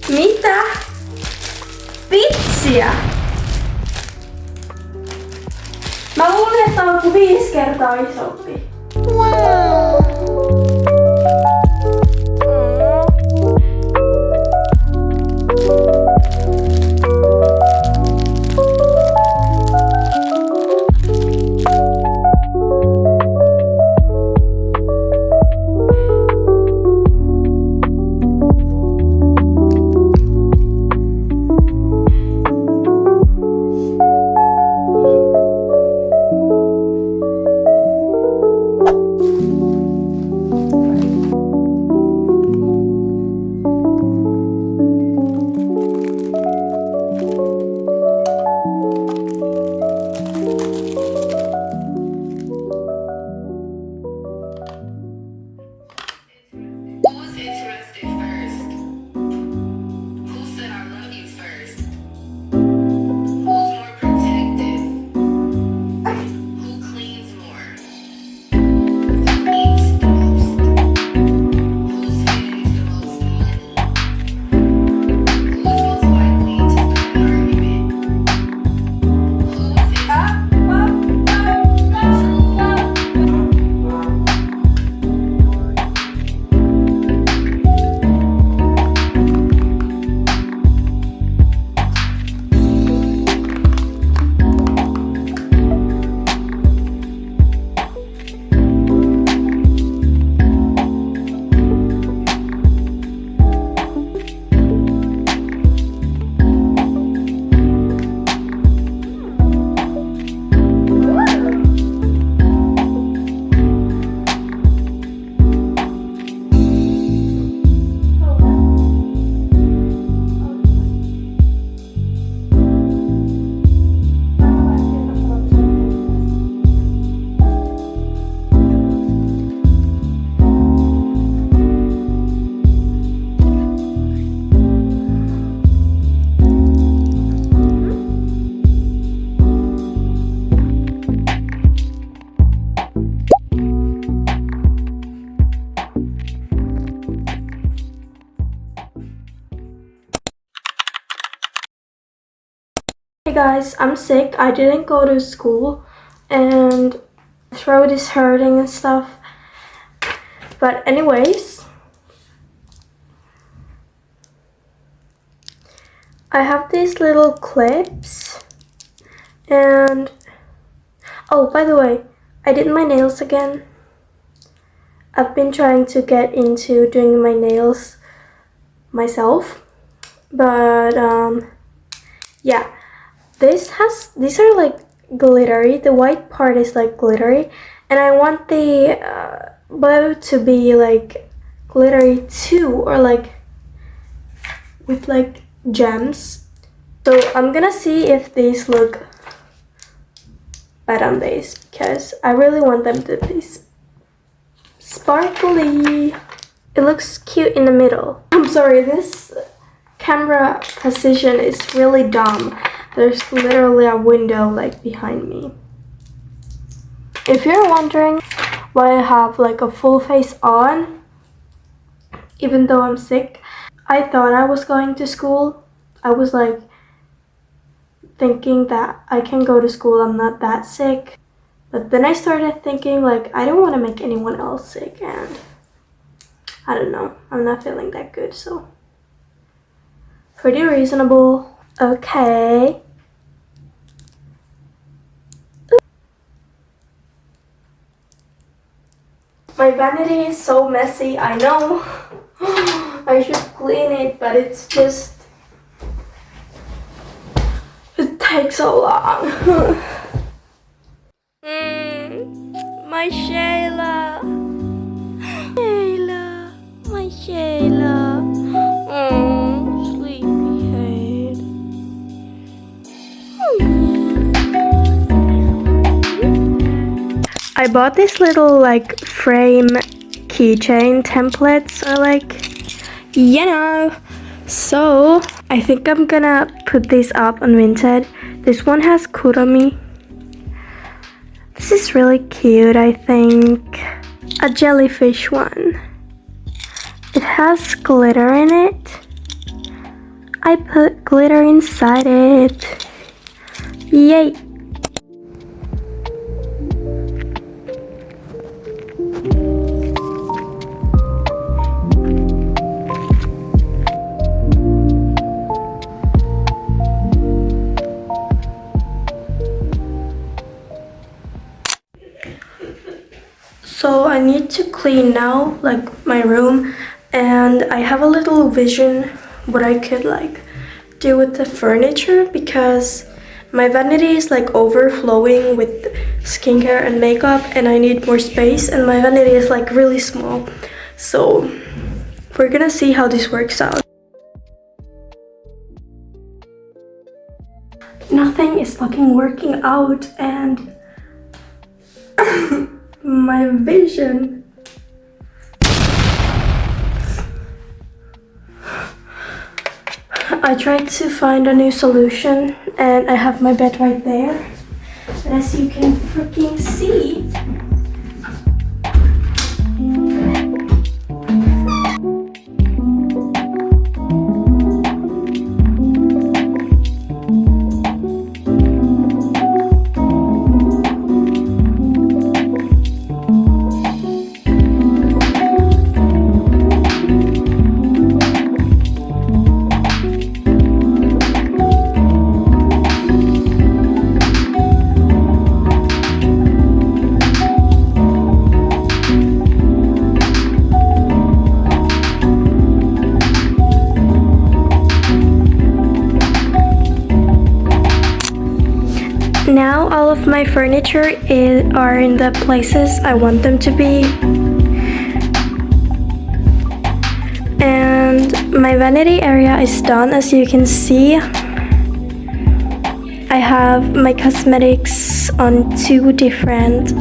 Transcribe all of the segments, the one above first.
Mitä? Vitsiä? Mä luulen, että on kuin 5 kertaa isompi. Hey guys, I'm sick. I didn't go to school and my throat is hurting and stuff. But anyways, I have these little clips and oh, by the way, I did my nails again. I've been trying to get into doing my nails myself, but yeah. These are like glittery. The white part is like glittery, and I want the bow to be like glittery too, or like with like gems. So I'm gonna see if these look bad on these because I really want them to be sparkly. It looks cute in the middle. I'm sorry, this camera position is really dumb. There's literally a window like behind me. If you're wondering why I have like a full face on, even though I'm sick, I thought I was going to school. I was like thinking that I can go to school, I'm not that sick. But then I started thinking like I don't want to make anyone else sick, and I don't know, I'm not feeling that good, so pretty reasonable. Okay. My vanity is so messy, I know. I should clean it, but it takes like so long. My Shayla. Shayla. My Shayla. Oh, sleepyhead. I bought this little like frame keychain templates or like, you know. So I think I'm gonna put this up on Vinted. This one has Kuromi. This is really cute, I think. A jellyfish one. It has glitter in it. I put glitter inside it. Yay! So I need to clean now, like my room, and I have a little vision what I could like do with the furniture because my vanity is like overflowing with skincare and makeup and I need more space and my vanity is like really small. So we're gonna see how this works out. Nothing is fucking working out and my vision. I tried to find a new solution and I have my bed right there. But as you can freaking see, now all of my furniture are in the places I want them to be. And my vanity area is done, as you can see. I have my cosmetics on 2 different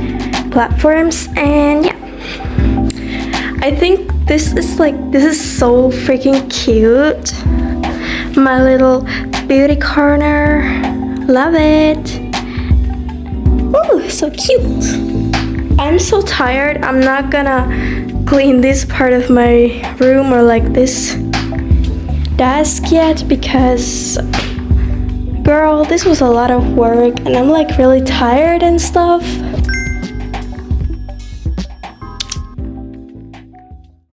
platforms and yeah. I think this is so freaking cute. My little beauty corner. Love it. Ooh, so cute. I'm so tired. I'm not gonna clean this part of my room or like this desk yet because girl, this was a lot of work and I'm like really tired and stuff.